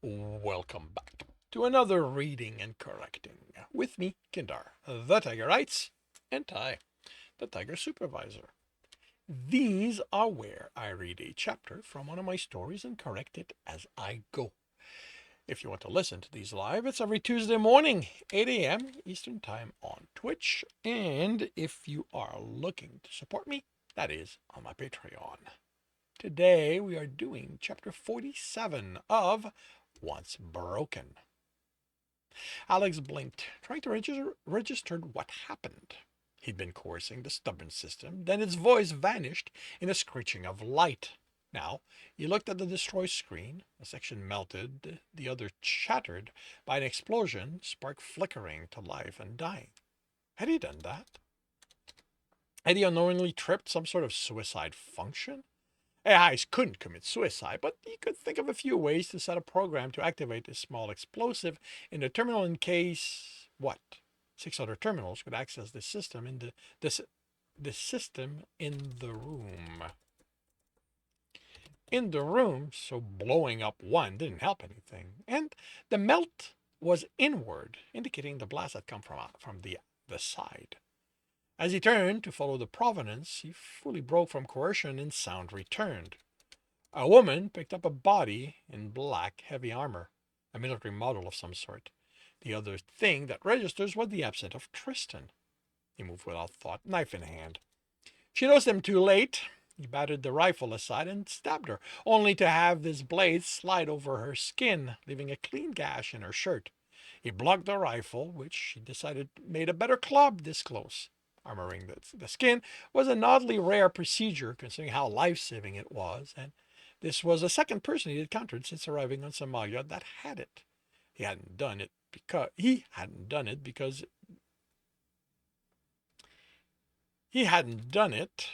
Welcome back to another reading and correcting with me, Kindar, the Tiger Writes, and Ty, the Tiger Supervisor. These are where I read a chapter from one of my stories and correct it as I go. If you want to listen to these live, it's every Tuesday morning, 8 a.m. Eastern Time on Twitch. And if you are looking to support me, that is on my Patreon. Today we are doing chapter 47 of Once Broken. Alex blinked, trying to register what happened. He'd been coercing the stubborn system, then its voice vanished in a screeching of light. Now, he looked at the destroy screen. A section melted, the other shattered by an explosion, spark flickering to life and dying. Had he done that? Had he unknowingly tripped some sort of suicide function? AIs couldn't commit suicide, but he could think of a few ways to set a program to activate a small explosive in the terminal in case what? 6 other terminals could access the system in the system in the room. In the room, so blowing up one didn't help anything. And the melt was inward, indicating the blast had come from the side. As he turned to follow the provenance, he fully broke from coercion and sound returned. A woman picked up a body in black, heavy armor, a military model of some sort. The other thing that registers was the absence of Tristan. He moved without thought, knife in hand. She noticed him too late. He battered the rifle aside and stabbed her, only to have his blade slide over her skin, leaving a clean gash in her shirt. He blocked the rifle, which he decided made a better club this close. Armoring the skin was an oddly rare procedure considering how life-saving it was, and this was the second person he'd encountered since arriving on Somalia that had it. He hadn't done it because he hadn't done it because he hadn't done it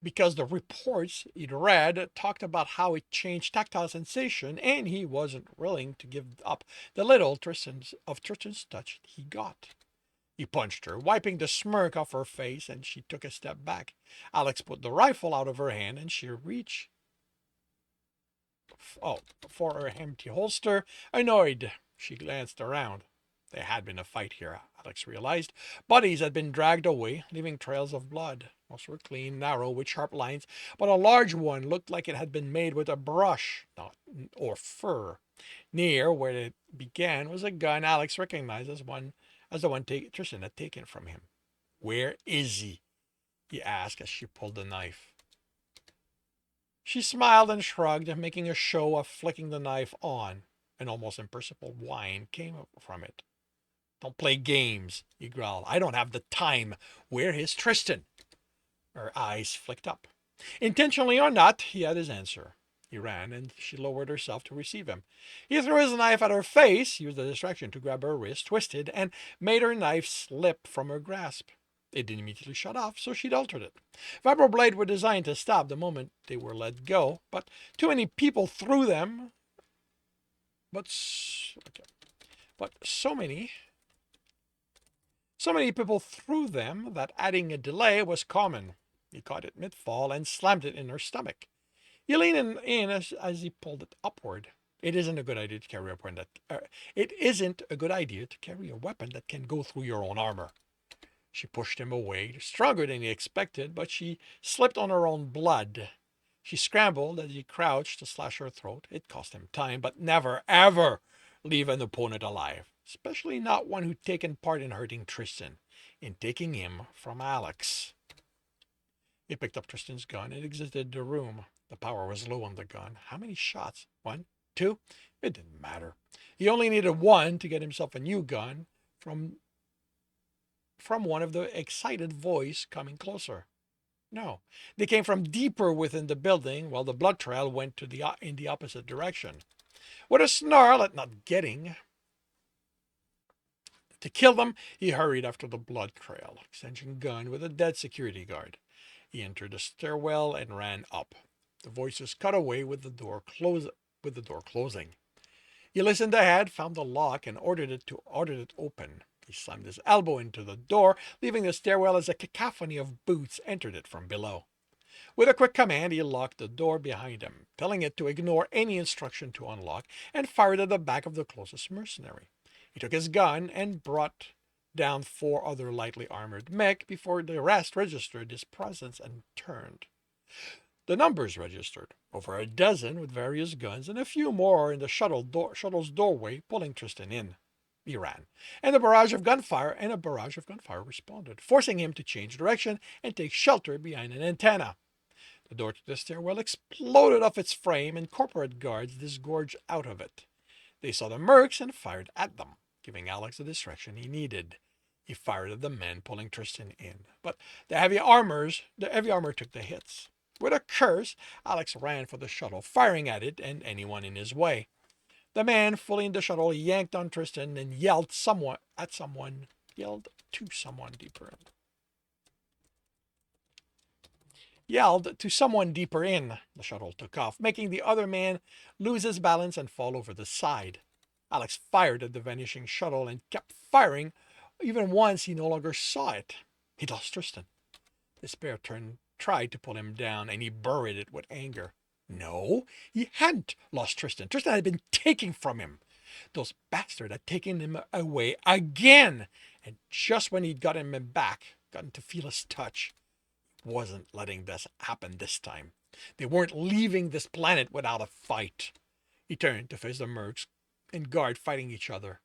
because the reports he'd read talked about how it changed tactile sensation, and he wasn't willing to give up the little Tristan's touch he got. He punched her, wiping the smirk off her face, and she took a step back. Alex put the rifle out of her hand, and she reached for her empty holster. Annoyed, she glanced around. There had been a fight here, Alex realized. Bodies had been dragged away, leaving trails of blood. Most were clean, narrow, with sharp lines, but a large one looked like it had been made with a brush or fur. Near where it began was a gun Alex recognized as the one Tristan had taken from him. Where is he? He asked as she pulled the knife. She smiled and shrugged, making a show of flicking the knife on. An almost imperceptible whine came from it. Don't play games, he growled. I don't have the time. Where is Tristan? Her eyes flicked up. Intentionally or not, he had his answer. He ran, and she lowered herself to receive him. He threw his knife at her face, used the distraction to grab her wrist, twisted, and made her knife slip from her grasp. It didn't immediately shut off, so she'd altered it. Vibroblades were designed to stop the moment they were let go, but too many people threw them. But so many people threw them that adding a delay was common. He caught it mid-fall and slammed it in her stomach. He leaned in as he pulled it upward. It isn't a good idea to carry a weapon that can go through your own armor. She pushed him away, stronger than he expected, but she slipped on her own blood. She scrambled as he crouched to slash her throat. It cost him time, but never, ever leave an opponent alive, especially not one who'd taken part in hurting Tristan, in taking him from Alex. He picked up Tristan's gun and exited the room. The power was low on the gun. How many shots? 1? 2? It didn't matter. He only needed 1 to get himself a new gun from one of the excited voice coming closer. No, they came from deeper within the building, while the blood trail went in the opposite direction. With a snarl at not getting to kill them, he hurried after the blood trail, exchanging gun with a dead security guard. He entered the stairwell and ran up. The voices cut away with the door closing. He listened ahead, found the lock, and ordered it open. He slammed his elbow into the door, leaving the stairwell as a cacophony of boots entered it from below. With a quick command, he locked the door behind him. telling it to ignore any instruction to unlock, and fired at the back of the closest mercenary. He took his gun and brought down 4 other lightly armored mech before the rest registered his presence and turned. The numbers registered, over a dozen with various guns, and a few more in the shuttle's doorway, pulling Tristan in. He ran, and a barrage of gunfire responded, forcing him to change direction and take shelter behind an antenna. The door to the stairwell exploded off its frame, and corporate guards disgorged out of it. They saw the mercs and fired at them, giving Alex the distraction he needed. He fired at the men pulling Tristan in, but the heavy armor took the hits. With a curse, Alex ran for the shuttle, firing at it and anyone in his way. The man fully in the shuttle yanked on Tristan and yelled to someone deeper in. The shuttle took off, making the other man lose his balance and fall over the side. Alex fired at the vanishing shuttle and kept firing, even once he no longer saw it. He lost Tristan. Despair tried to pull him down, and he buried it with anger. No, he hadn't lost Tristan. Tristan had been taken from him. Those bastards had taken him away again. And just when he'd gotten to feel his touch, wasn't letting this happen this time. They weren't leaving this planet without a fight. He turned to face the mercs and guard fighting each other.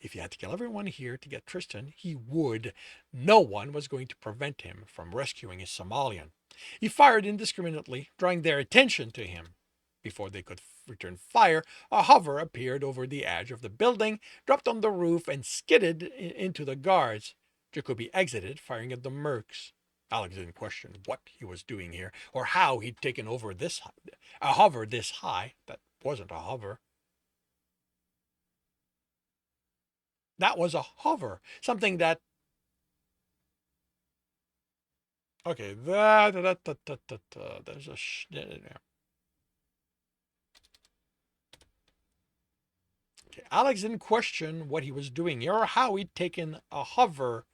If he had to kill everyone here to get Tristan, he would. No one was going to prevent him from rescuing his Somalian. He fired indiscriminately, drawing their attention to him. Before they could return fire, a hover appeared over the edge of the building, dropped on the roof, and skidded into the guards. Jacoby exited, firing at the mercs. Alex didn't question what he was doing here, or how he'd taken over a hover this high. That wasn't a hover. That was a hover. Something that... Okay, there's a... Okay, Alex didn't question what he was doing here or how he'd taken a hover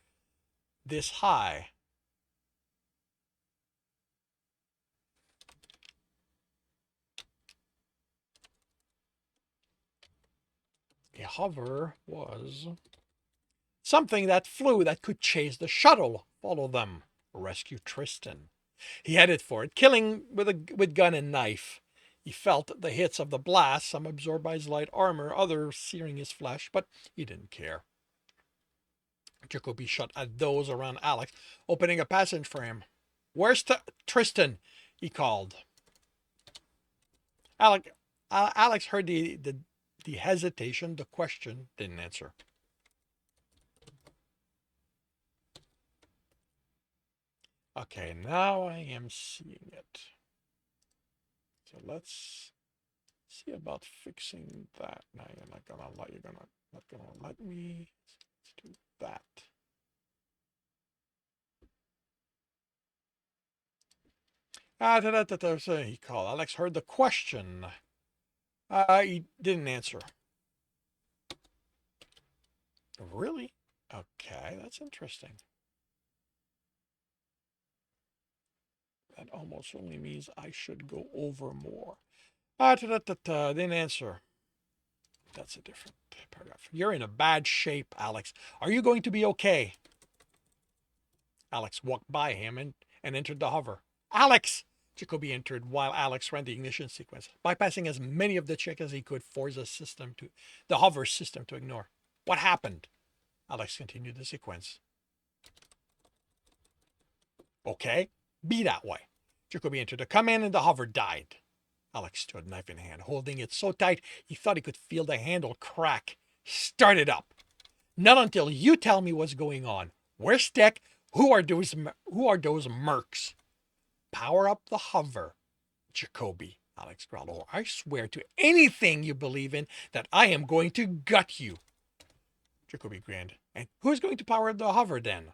this high. A hover was something that flew that could chase the shuttle, follow them, rescue Tristan. He headed for it, killing with gun and knife. He felt the hits of the blast, some absorbed by his light armor, others searing his flesh, but he didn't care. Jacoby shot at those around Alex, opening a passage for him. "Where's Tristan?" he called. Alex heard the hesitation, the question, didn't answer. Okay, now I am seeing it. So let's see about fixing that. Now you're not gonna let me. Let's do that. So he called. Alex heard the question. He didn't answer. Really? Okay, that's interesting. That almost only means I should go over more. Didn't answer. That's a different paragraph. You're in a bad shape, Alex. Are you going to be okay? Alex walked by him and entered the hover. Alex! Jacoby entered while Alex ran the ignition sequence, bypassing as many of the checks as he could force the hover system to ignore. What happened? Alex continued the sequence. Okay, be that way. Jacoby entered the command and the hover died. Alex stood, knife in hand, holding it so tight he thought he could feel the handle crack. Start it up. Not until you tell me what's going on. Where's Tech? Who are those mercs? Power up the hover. Jacoby, Alex growled, or I swear to anything you believe in that I am going to gut you. Jacoby grinned. And who's going to power the hover then?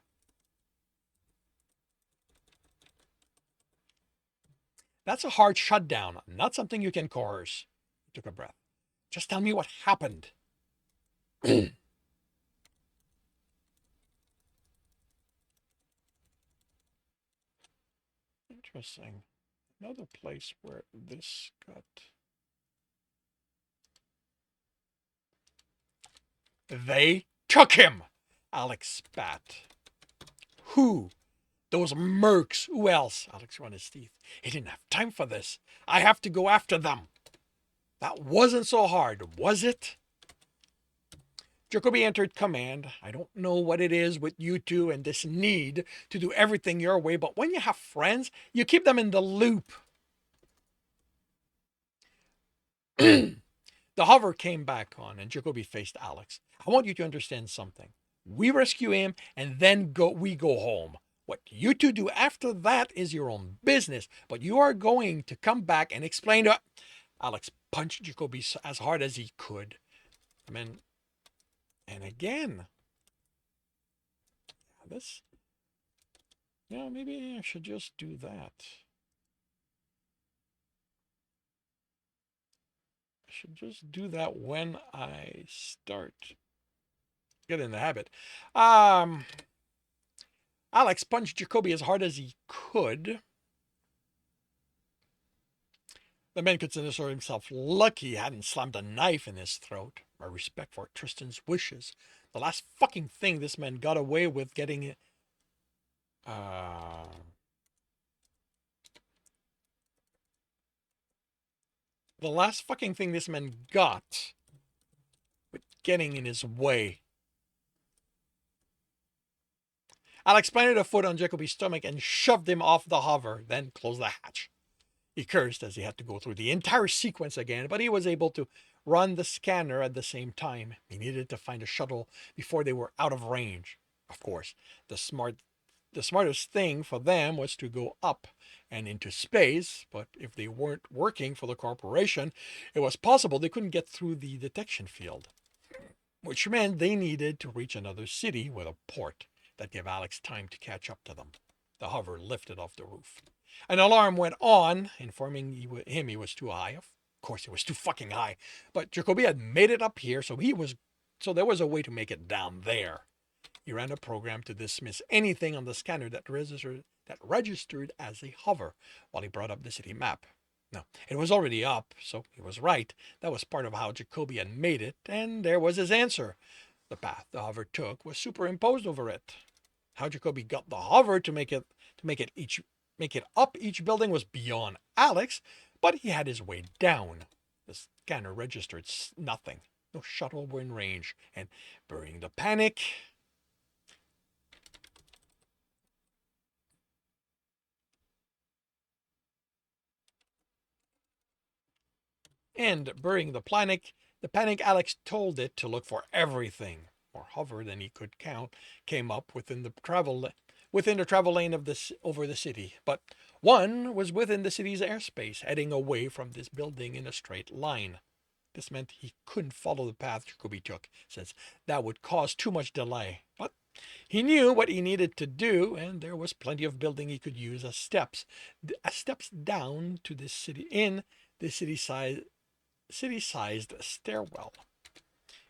That's a hard shutdown, not something you can coerce. He took a breath. Just tell me what happened. Interesting. another place where this got... They took him! Alex spat. Who? Those mercs. Who else? Alex ground his teeth. He didn't have time for this. I have to go after them. That wasn't so hard, was it? Jacoby entered command. I don't know what it is with you two and this need to do everything your way, but when you have friends, you keep them in the loop. The hover came back on, and Jacoby faced Alex. I want you to understand something. We rescue him, and then we go home. What you two do after that is your own business, but you are going to come back and explain to... Alex punched Jacoby as hard as he could. And again, this... Yeah, maybe I should just do that. I should just do that when I start. Get in the habit. Alex punched Jacoby as hard as he could. The man considered himself lucky he hadn't slammed a knife in his throat. My respect for Tristan's wishes. The last fucking thing this man got away with getting it. The last fucking thing this man got with getting in his way. Alex planted a foot on Jacoby's stomach and shoved him off the hover, then closed the hatch. He cursed as he had to go through the entire sequence again, but he was able to run the scanner at the same time. He needed to find a shuttle before they were out of range. Of course, the smartest thing for them was to go up and into space, but if they weren't working for the corporation, it was possible they couldn't get through the detection field, which meant they needed to reach another city with a port that gave Alex time to catch up to them. The hover lifted off the roof. An alarm went on, informing him he was too high. Of course, it was too fucking high. But Jacoby had made it up here, so there was a way to make it down there. He ran a program to dismiss anything on the scanner that registered as a hover while he brought up the city map. No, it was already up, so he was right. That was part of how Jacoby had made it, and there was his answer. The path the hover took was superimposed over it. How Jacoby got the hover to make it up each building was beyond Alex, but he had his way down. The scanner registered nothing. No shuttle were in range, and burying the panic... the panic, Alex told it to look for everything. More hover than he could count came up within the travel lane of this over the city, but one was within the city's airspace, heading away from this building in a straight line. This meant he couldn't follow the path Jacoby took, since that would cause too much delay. But he knew what he needed to do, and there was plenty of building he could use as steps down to this city in the city-sized stairwell.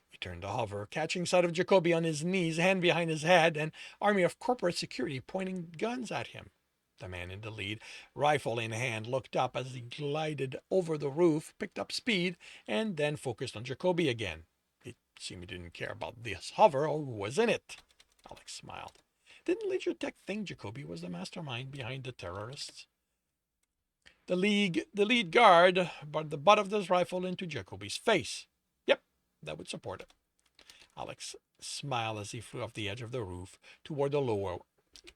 He turned to hover, catching sight of Jacoby on his knees, hand behind his head, an army of corporate security pointing guns at him. The man in the lead, rifle in hand, looked up as he glided over the roof, picked up speed, and then focused on Jacoby again. It seemed he didn't care about this hover or who was in it. Alex smiled. Didn't Leisure Tech think Jacoby was the mastermind behind the terrorists? The lead guard brought the butt of this rifle into Jacoby's face. Yep, that would support it. Alex smiled as he flew off the edge of the roof toward the lower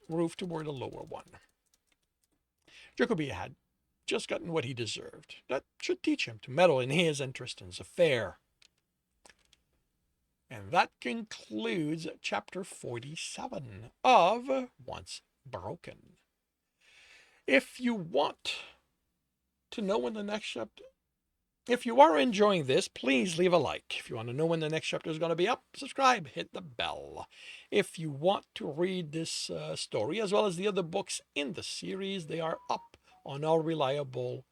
one. Jacoby had just gotten what he deserved. That should teach him to meddle in his and Tristan's affair. And that concludes chapter 47 of Once Broken. If you want to know when the next chapter... If you are enjoying this, please leave a like. If you want to know when the next chapter is going to be up, subscribe, hit the bell. If you want to read this story, as well as the other books in the series, they are up on all reliable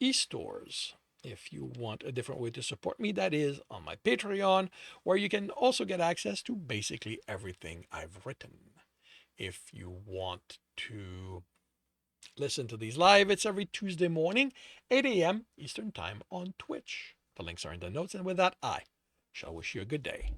e-stores. If you want a different way to support me, that is on my Patreon, where you can also get access to basically everything I've written. If you want to listen to these live, it's every Tuesday morning, 8 a.m. Eastern Time on Twitch. The links are in the notes, and with that, I shall wish you a good day.